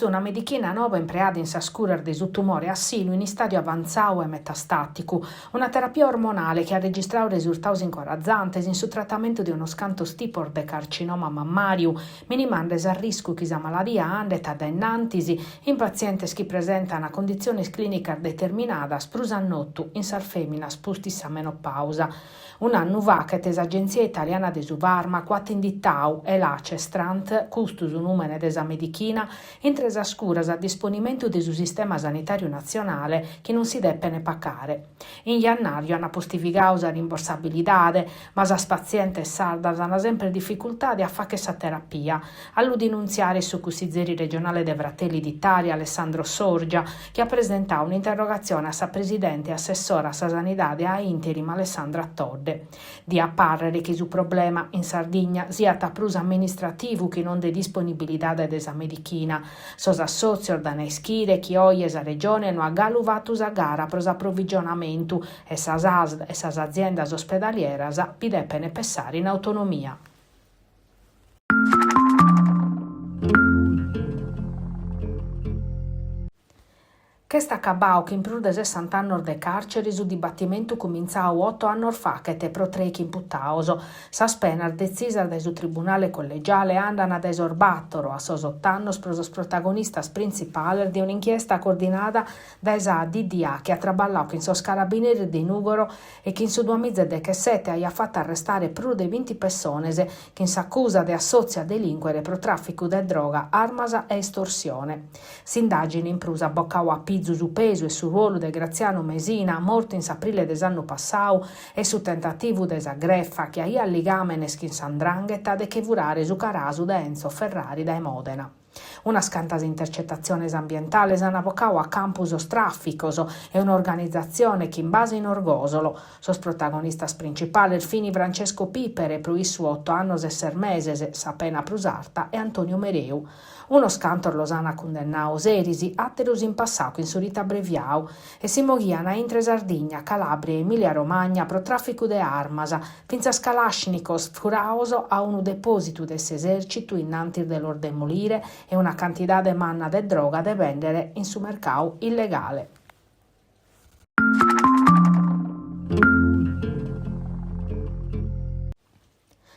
Questo è una medichina nuova impreada in sascurer de su tumore assilo in stadio avanzato e metastatico, una terapia ormonale che ha registrato risultati incoraggianti in su trattamento di uno scanto stipor de carcinoma mammario, minimando il rischio che questa malattia andata da innantisi in pazienti che presentano una condizione clinica determinata sprusannotto in sar femmina spustissa menopausa. Un anno va che l'Agenzia Italiana de Suvarma quattro indittau e l'ACE Strant custus numene desa medichina in tres ascuras a disponimento del sistema sanitario nazionale che non si deppene pacare. In jannario hanno postivigausa rimborsabilità, ma as pazienti sardas hanno sempre difficoltà di a fare questa terapia. All'udinunziare su Cussizeri regionale dei Fratelli d'Italia Alessandro Sorgia, che ha presentato un'interrogazione a sa presidente e assessora a sa sanità a interim Alessandra Todde. Di apparere che su problema in Sardegna sia taprus amministrativo che non de disponibilità desa medichina. Sos associos da neschire chi oggi esa regione non ha galuvatus a gara pros approvvigionamento e sas ASD e sas aziendas ospedalieras vi deppene pensare in autonomia. Che sta accabau che in più di 60 anni de carceri su dibattimento cominciau 8 anni fa che te pro tre imputaoso. Sas penas decisas da su tribunale collegiale andano ad esorbattoro a sos 8 anni pro sos protagonistas principali di un'inchiesta coordinata da esa DDA che ha traballau che in sos carabinieri di Nugoro e che in su 2017 ha fatto arrestare più di 20 persone che in s'accusa di assozia a delinquere pro traffico di droga, armas e estorsione. S'indagine in prusa boccau a su peso e sul ruolo di Graziano Mesina, morto in aprile dell'anno passato, e su tentativo di greffa che ha ligamene in Sandrangheta de che vurare su carasu da Enzo Ferrari da Modena. Una scantasa intercettazione ambientale hanno avvocato a campus trafficos e un'organizzazione che in base in Orgosolo. Sos protagonistas principali il fini Francesco Pipere, pro issu 8 anni e 6 mesi, sa pena prusarta, e Antonio Mereu. Uno scantor Losana condennao serisi, atterus in passato in surita abbreviau, e si moghiana intre Sardigna, Calabria e Emilia Romagna pro traffico de armas, finza Kalashnikov furauso a un deposito dell'esercito in antir dell'or demolire e una quantità de manna de droga da vendere in su mercato illegale.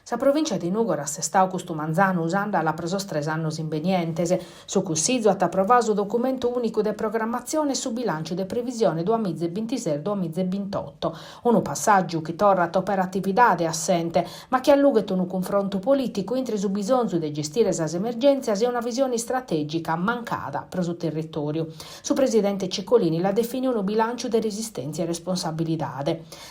Sa provincia di Nugora s'estau custu manzanu usanda la presos 3 annos invenientes, su cussizo at approvato documento unico de programmazione su bilancio de previsione 2026-2028, uno passaggio che torna a operatività assente, ma che allughet un confronto politico intre su bisogno de gestire esas emergenze e una visione strategica mancata per su territorio. Su presidente Ciccolini la definì un bilancio de resistenza e responsabilità.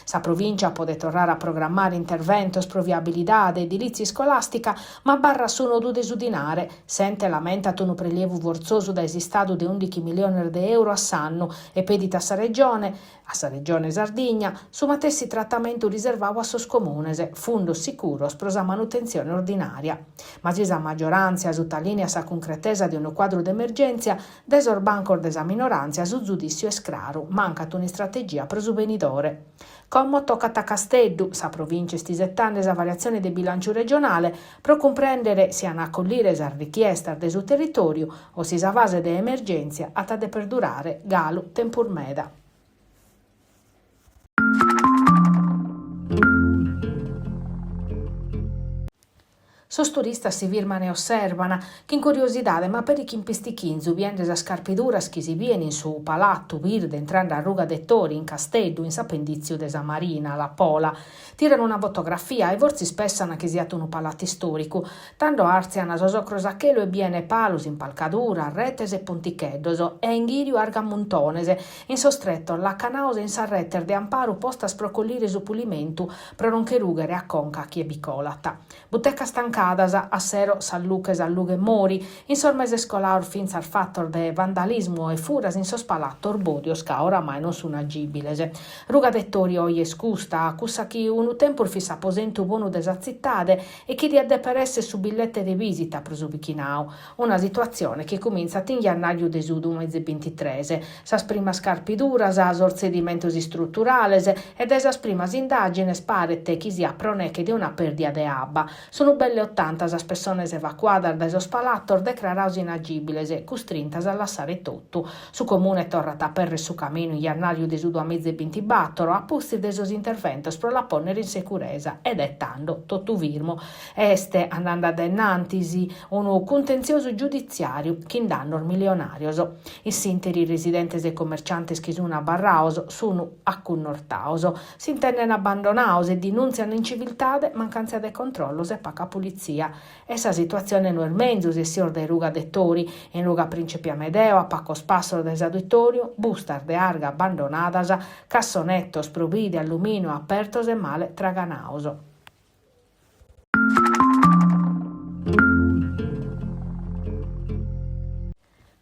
Sa provincia può tornare a programmare interventos pro viabilità edilizia scolastica, ma barra sono du desudinare, sente lamentato un prelievo forzoso da esistado di 11 milioni di euro a sanno e pedita a sa regione Sardegna, su matessi trattamento riservato a sos comunes, fondo sicuro pro sa manutenzione ordinaria. Ma sa maggioranza sottolinea sa concretezza di un quadro d'emergenza, desorbancor desa minoranza su giudizio escraru, mancat una strategia pro su venidore. Come toccata a Casteddu, sa provincia stisettande sa variazione del bilancio regionale, pro comprendere sia a accogliere sa richiesta del suo territorio o si sa fase de emergenza a de perdurare galu tempur meda. Sos turistas si firmano e osservano, che in curiosità, ma per i chimpestichinzu viene a scarpiduras che si viene in su palatto virde entrando a Ruga de Tori in Casteddu in sapendizio de sa Marina, la Pola, tirano una fotografia e vorsi spessano che siate un palazzo storico, tanto arziano sosocros a chelo e biene palus in palcadura, retes e ponticheddos e in ghirio argamontonese, in sostretto la canaosa in sarretter de amparo posta a sprocollire su pulimento, pro non che rughere a conca chi è bicolata. Butteca stancata a sero Salluche Sallughe Mori, in sormese scolar fin al fattor de vandalismo e furas in sospalato orbodios ca oramai non sono agibile. Ruga dettori oi escusta, cussa chi un tempor fissa aposento buono desazzittade e chi di addeperesse su billette de visita prosubichinau, una situazione che comincia in jannaio de 2023, sas primas scarpiduras, as orzedimentos strutturales ed esas primas indagines parete chi si approneche di una perdia de abba. Sono belle 8 80 persone evacuate dai spalattor declarate inagibili, costrintas a lasciare tutto. Su comune tornata per su cammino in giornale di su 2024 a posti dei suoi interventi per la ponere in sicurezza ed dettando tutto virmo. Este andando ad ennantisi un contenzioso giudiziario che danno milionario. I sinteri residenti e commercianti che sono a Barraoso sono a Cunnortaoso. Si intendono abbandonati e denunziano inciviltà, mancanza di controllo e poca pulizia. Essa situazione non è mezzo se si ordina ruga dettori, in ruga Principe Amedeo, a Paco Spasso dell'esauditorio, bustar de arga abbandonadas, cassonettos, provvidi, alluminio apertos e male traganauso.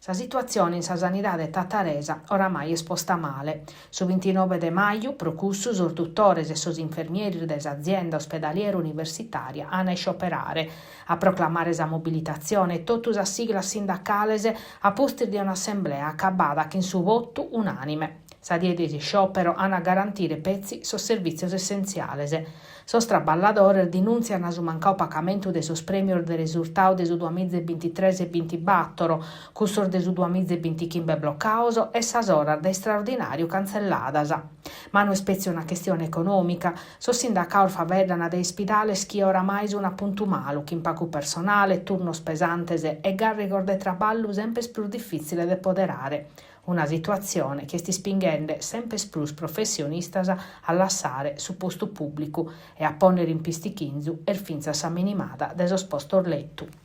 La situazione in sanità di Tataresa oramai è sposta male. Su 29 de maio, procussus, os dottores e sos infermieri dell'azienda ospedaliera universitaria hanno operare a proclamare la mobilitazione totus a sigla sindacales a posti di un'assemblea accabata che in su voto unanime. Sa diede di sciopero hanno a garantire pezzi sos servizios essenziales. Sos traballadores denunziano su mancau pagamento de sos premios de risultado de su 2023 e 2024, cussos de su 2025 bloccaus e sas oras de straordinario cancelladas. Ma non è spezia una questione economica, sos sindacatos faveddano dei spidales che oramai sono a punto malo, che impacco personale, turnos pesantes e garrigor de traballo sempre più difficile da poderare. Una situazione che sta spingendo sempre più professionistas a lasciare su posto pubblico e a ponere in pistichinzu finza sa minimata del posto letto.